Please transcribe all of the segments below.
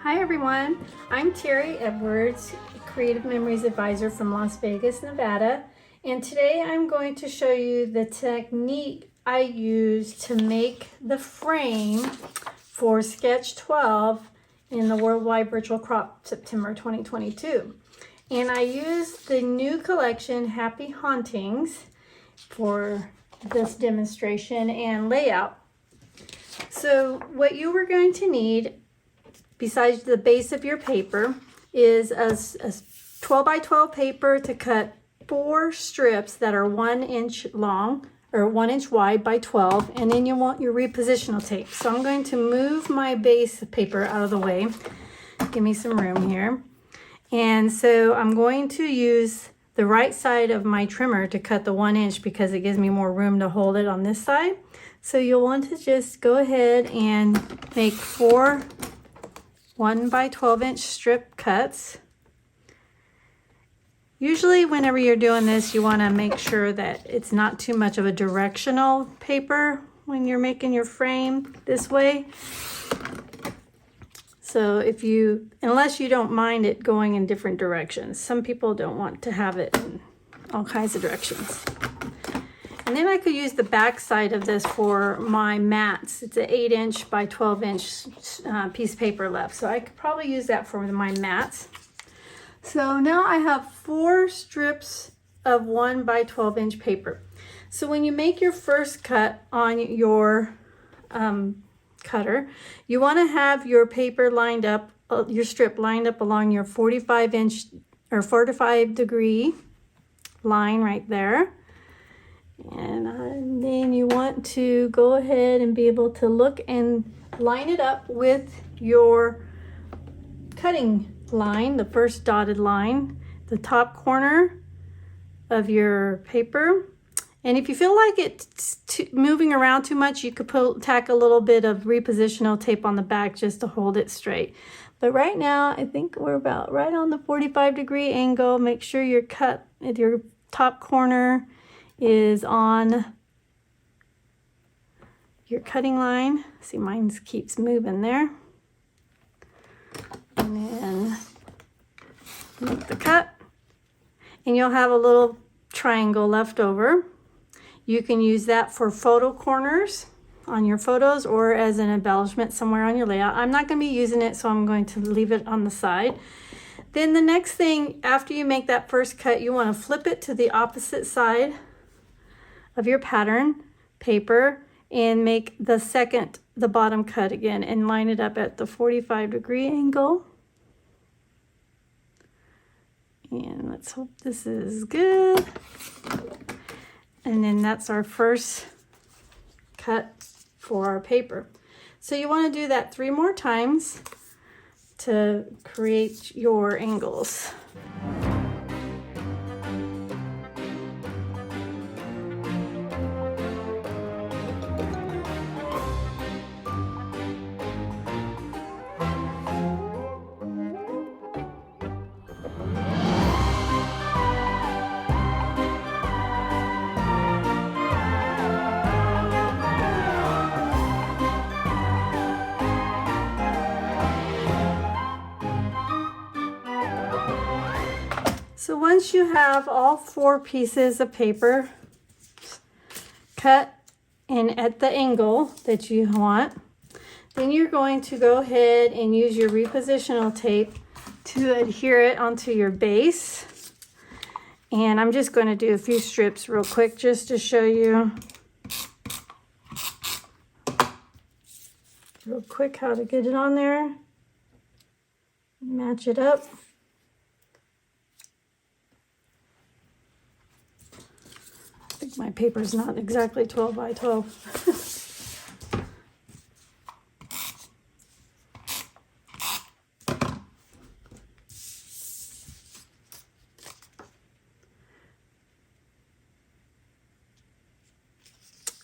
Hi everyone, I'm Terry Edwards, Creative Memories Advisor from Las Vegas, Nevada, and today I'm going to show you the technique I use to make the frame for Sketch 12 in the Worldwide Virtual Crop September 2022. And I used the new collection Happy Hauntings for this demonstration and layout. So what you were going to need besides the base of your paper is a 12 by 12 paper to cut 4 strips that are 1 inch long or 1 inch wide by 12, and then you want your repositional tape. So I'm going to move my base paper out of the way. Give me some room here. And so I'm going to use the right side of my trimmer to cut the 1 inch because it gives me more room to hold it on this side. So you'll want to just go ahead and make 4 1 by 12 inch strip cuts. Usually whenever you're doing this, you want to make sure that it's not too much of a directional paper when you're making your frame this way. So unless you don't mind it going in different directions. Some people don't want to have it in all kinds of directions. And then I could use the back side of this for my mats. It's an 8 inch by 12 inch piece of paper left. So I could probably use that for my mats. So now I have 4 strips of 1 by 12 inch paper. So when you make your first cut on your cutter, you want to have your paper lined up, your strip lined up along your 45 inch or 45 degree line right there. And then you want to go ahead and be able to look and line it up with your cutting line, the first dotted line, the top corner of your paper. And if you feel like it's moving around too much, you could tack a little bit of repositional tape on the back just to hold it straight. But right now, I think we're about right on the 45 degree angle. Make sure your top corner is on your cutting line. See, mine keeps moving there. And then make the cut. And you'll have a little triangle left over. You can use that for photo corners on your photos or as an embellishment somewhere on your layout. I'm not going to be using it, so I'm going to leave it on the side. Then the next thing, after you make that first cut, you want to flip it to the opposite side of your pattern paper and make the bottom cut again and line it up at the 45 degree angle. And let's hope this is good. And then that's our first cut for our paper. So you want to do that 3 more times to create your angles. So once you have all 4 pieces of paper cut and at the angle that you want, then you're going to go ahead and use your repositional tape to adhere it onto your base. And I'm just going to do a few strips real quick just to show you real quick how to get it on there. Match it up. My paper is not exactly 12 by 12.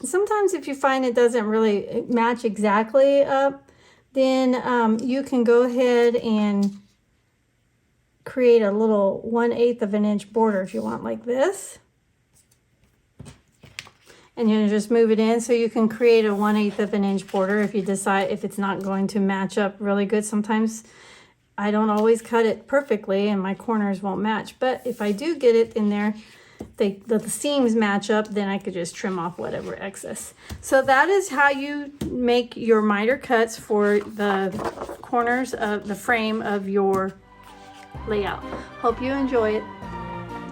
Sometimes if you find it doesn't really match exactly up, then you can go ahead and create a little 1/8 of an inch border if you want, like this. and you just move it in. So you can create a 1/8 of an inch border if you decide, if it's not going to match up really good. Sometimes I don't always cut it perfectly and my corners won't match, but if I do get it in there, the seams match up, then I could just trim off whatever excess. So that is how you make your miter cuts for the corners of the frame of your layout. Hope you enjoy it,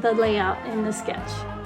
the layout in the sketch.